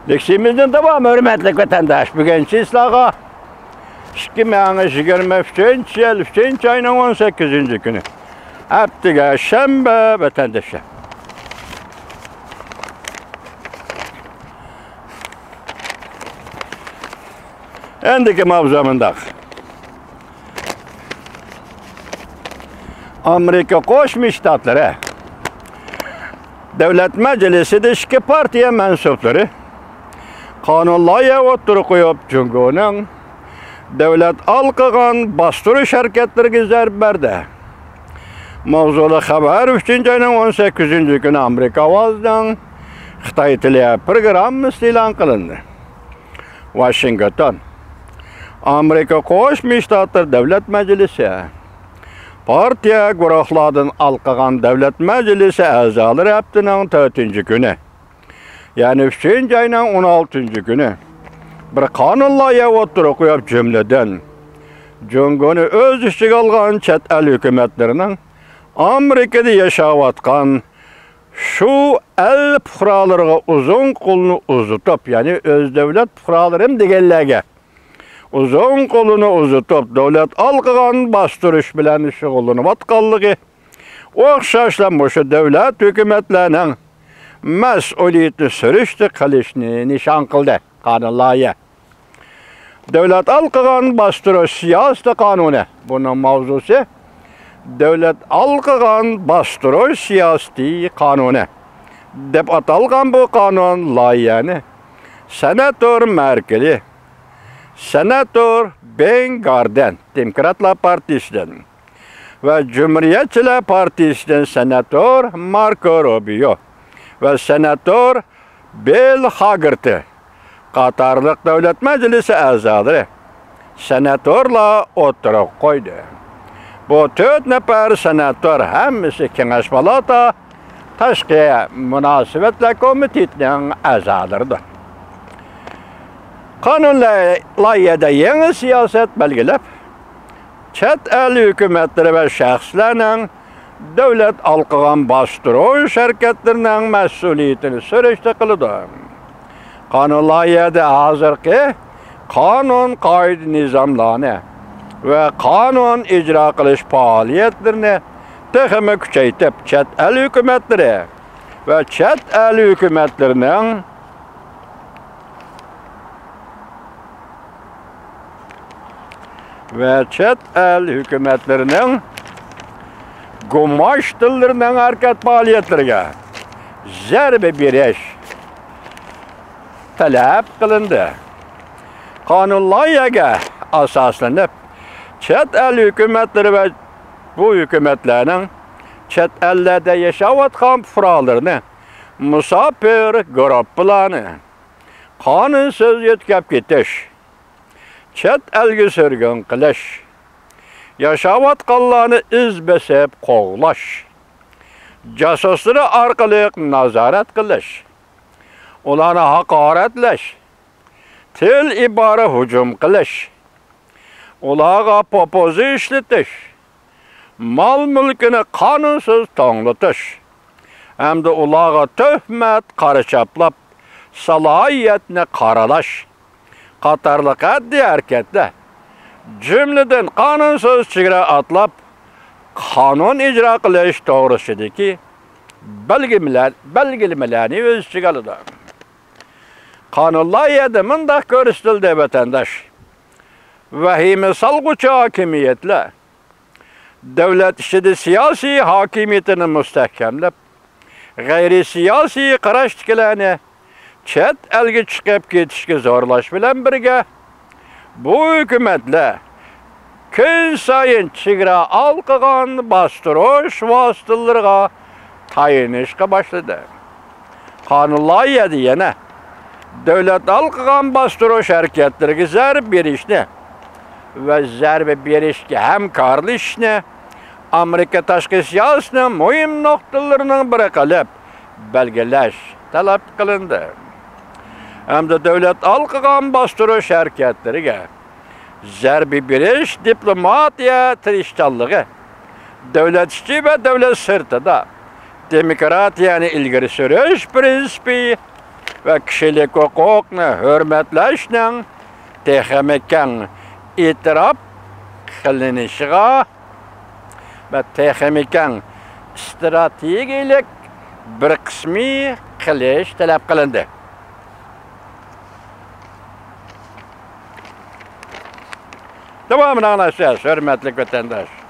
Leksimizden devam hürmetli vatandaş. Bugün Çislağa 2023 yıl 3. ayının 18. günü. Haftaga şembe vatandaşlar. Endiki mavzamındak. Amerika Koşmuş Ştatları Devlet Meclisi'de iki partiye mensupları kanunlaya oturup koyup Cumhur'un devlet alkıgan bastırış hareketleri zerberdi. Mavzulu haber 3. ayının 18. günü Amerika vazdan Xitay tili program ilan kılındı. Washington Amerika Koşmuş Ştatları Devlet Meclisi partiya guruhlardan alkıgan Devlet Meclisi azaları haftanın 4. günü. Yani 3. ayının 16. günü. Bir kanunlaya oturup koyup cümleden Cumhur'u öz işçi algan çet el hükümetlerinin Amerika'da yaşavatkan şu el puhralarına uzun kolunu uzutup, yani öz devlet puhralarım degenlerge uzun kolunu uzutup devlet alkıgan bastırış bilen şugulunu vatkallığı okşaşlanmış devlet hükümetlerinin mesuliyetini sürüştü kılışını nişan kıldı kanunlaya. Devlet alkıgan bastırış siyasi kanunu. Bunun mavzusu devlet alkıgan bastırış siyasi kanunu. Dep atalgan bu kanun layığını Senatör Merkel'i, Senatör Ben Garden, Demokratlar Partisi'den ve Cumhuriyetçiler Partisi'den Senatör Marco Rubio ve Senatör Bill Hagerty Katarlık Devlet Meclisi azaları senatörla oturup koydu. Bu 4 nefer senatör hemisi Kengeş Palata Taşkı Münasebetler Komitesi'nin azalarıdır. Kanunlayada yeni siyaset belgilep, çet el hükümetleri ve şahslarının devlet alkıgan bastırış hareketlerinin mesuliyetini sürüşte kılıdı. Kanunlayada hazırki kanun kaydı nizamlarını ve kanun icra kılış faaliyetlerini tehime küçeytip çet el hükümetleri ve çet el hükümetlerinin kumaş dillerinin hareket faaliyetlerine zerbe bir talep kılındı. Kanunlayaga asaslanıp çet el hükümetleri ve bu hükümetlerin çet ellerde yaşavatkan fuqalarını musafir gruplarını kanunsuz yetkap ketiş, çet elgi sürgün kılış, yaşavatkanlarını izbesep kovlaş, casusları arkalık nazaret kılış, ularına hakaretleş, til ibare hücum kılış, ulağa popozu işletiş, mal mülkünü kanunsuz tonlatış, hem de ulağa töhmet karışaplap, salahiyetine karalaş, Katarlık adli hareketle, cümleden kanunsuz çıgıra atlap, kanun icra kılış doğrusudaki belgelemelerini öz çıgalıdır. Kanunlayada mındak görüştüldi vatandaş. Vahime salgıcı hakimiyetle, devlet işide siyasi hakimiyetini müstehkemlep, gayri siyasi karaştıklarını çet elgi çıkıp getişki zorlaş bilen birge, bu hükümetle gün sayın çıgıra alkıgan bastırış vasıtalarına tayinişe başladı. Kanunlayya diyene, devlet alkıgan bastırış hareketleri zerbe bir işne ve zerbe bir işki hem karlı işne, Amerika taşkı siyasının mühim noktalarının bırakılıp belgeleş talep kılındı. Hem de devlet alkıgan bastırış hareketleri zerbe bir iş diplomatiya triştallığı, devlet işçi ve devlet sırtıda demokratiyanı ilgiri sürüş prensibi ve kişilik hukukunu hürmetleşinin texemiken itiraf kılınışıga ve texemiken stratejilik bir kısmı kılış talep kılındı. Devamını anlaşacağız, hürmetli vatandaş.